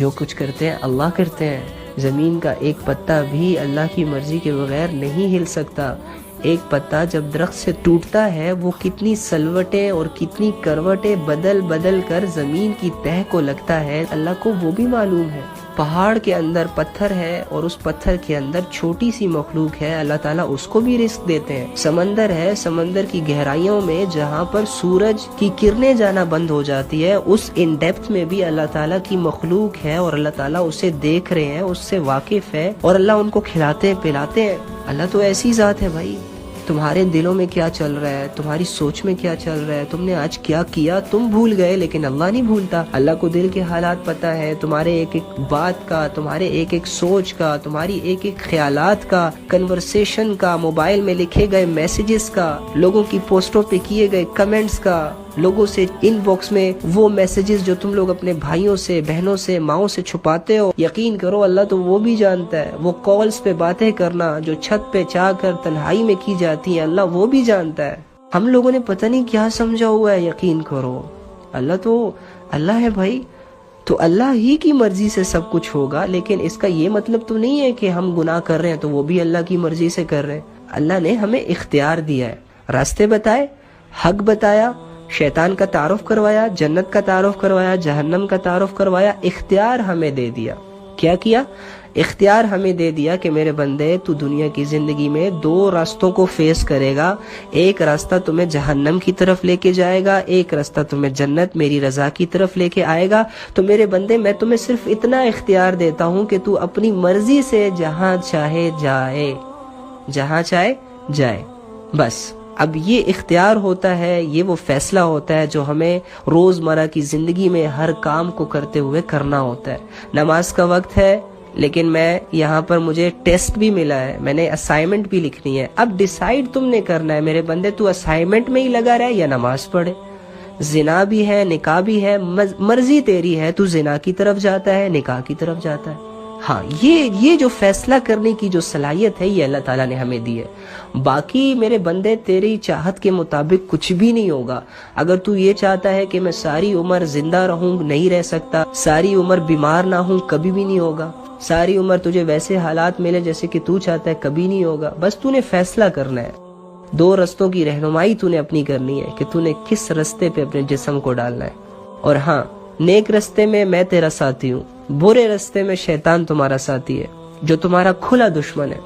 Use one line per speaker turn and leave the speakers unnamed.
جو کچھ کرتے ہیں اللہ کرتے ہیں. زمین کا ایک پتا بھی اللہ کی مرضی کے بغیر نہیں ہل سکتا. ایک پتا جب درخت سے ٹوٹتا ہے وہ کتنی سلوٹیں اور کتنی کروٹیں بدل بدل کر زمین کی تہہ کو لگتا ہے، اللہ کو وہ بھی معلوم ہے. پہاڑ کے اندر پتھر ہے اور اس پتھر کے اندر چھوٹی سی مخلوق ہے، اللہ تعالیٰ اس کو بھی رزق دیتے ہیں. سمندر ہے، سمندر کی گہرائیوں میں جہاں پر سورج کی کرنیں جانا بند ہو جاتی ہے، اس ان ڈیپتھ میں بھی اللہ تعالیٰ کی مخلوق ہے اور اللہ تعالیٰ اسے دیکھ رہے ہیں، اس سے واقف ہے اور اللہ ان کو کھلاتے ہیں پلاتے ہیں. اللہ تو ایسی ذات ہے بھائی. تمہارے دلوں میں کیا چل رہا ہے، تمہاری سوچ میں کیا چل رہا ہے، تم نے آج کیا کیا، تم بھول گئے لیکن اللہ نہیں بھولتا. اللہ کو دل کے حالات پتہ ہے، تمہارے ایک ایک بات کا، تمہارے ایک ایک سوچ کا، تمہاری ایک ایک خیالات کا، کنورسیشن کا، موبائل میں لکھے گئے میسیجز کا، لوگوں کی پوسٹوں پہ کیے گئے کمنٹس کا، لوگوں سے ان باکس میں وہ میسیجز جو تم لوگ اپنے بھائیوں سے، بہنوں سے، ماؤں سے چھپاتے ہو. یقین کرو اللہ تو وہ بھی جانتا ہے. وہ کالز پہ باتیں کرنا جو چھت پہ چاہ کر تنہائی میں کی جاتی ہیں، اللہ وہ بھی جانتا ہے. ہم لوگوں نے پتہ نہیں کیا سمجھا ہوا ہے. یقین کرو اللہ تو اللہ ہے بھائی. تو اللہ ہی کی مرضی سے سب کچھ ہوگا، لیکن اس کا یہ مطلب تو نہیں ہے کہ ہم گناہ کر رہے ہیں تو وہ بھی اللہ کی مرضی سے کر رہے ہیں. اللہ نے ہمیں اختیار دیا ہے، راستے بتائے، حق بتایا، شیطان کا تعارف کروایا، جنت کا تعارف کروایا، جہنم کا تعارف کروایا، اختیار ہمیں دے دیا. کیا کیا؟ اختیار ہمیں دے دیا کہ میرے بندے تو دنیا کی زندگی میں دو راستوں کو فیس کرے گا. ایک راستہ تمہیں جہنم کی طرف لے کے جائے گا، ایک راستہ تمہیں جنت میری رضا کی طرف لے کے آئے گا. تو میرے بندے میں تمہیں صرف اتنا اختیار دیتا ہوں کہ تو اپنی مرضی سے جہاں چاہے جائے، جہاں چاہے جائے. بس اب یہ اختیار ہوتا ہے، یہ وہ فیصلہ ہوتا ہے جو ہمیں روزمرہ کی زندگی میں ہر کام کو کرتے ہوئے کرنا ہوتا ہے. نماز کا وقت ہے لیکن میں یہاں پر مجھے ٹیسٹ بھی ملا ہے، میں نے اسائنمنٹ بھی لکھنی ہے. اب ڈیسائیڈ تم نے کرنا ہے میرے بندے، تو اسائنمنٹ میں ہی لگا رہے یا نماز پڑھے. زنا بھی ہے، نکاح بھی ہے، مرضی تیری ہے. تو زنا کی طرف جاتا ہے، نکاح کی طرف جاتا ہے. ہاں یہ جو فیصلہ کرنے کی جو صلاحیت ہے یہ اللہ تعالیٰ نے ہمیں دی ہے. باقی میرے بندے تیری چاہت کے مطابق کچھ بھی نہیں ہوگا. اگر تو یہ چاہتا ہے کہ میں ساری عمر زندہ رہوں، نہیں رہ سکتا. ساری عمر بیمار نہ ہوں، کبھی بھی نہیں ہوگا. ساری عمر تجھے ویسے حالات ملے جیسے کہ تو چاہتا ہے، کبھی نہیں ہوگا. بس تو نے فیصلہ کرنا ہے. دو رستوں کی رہنمائی تو نے اپنی کرنی ہے کہ تو نے کس رستے پہ اپنے جسم کو ڈالنا ہے. اور ہاں، نیک رستے میں میں تیرا ساتھی ہوں، برے رستے میں شیطان تمہارا ساتھی ہے جو تمہارا کھلا دشمن ہے.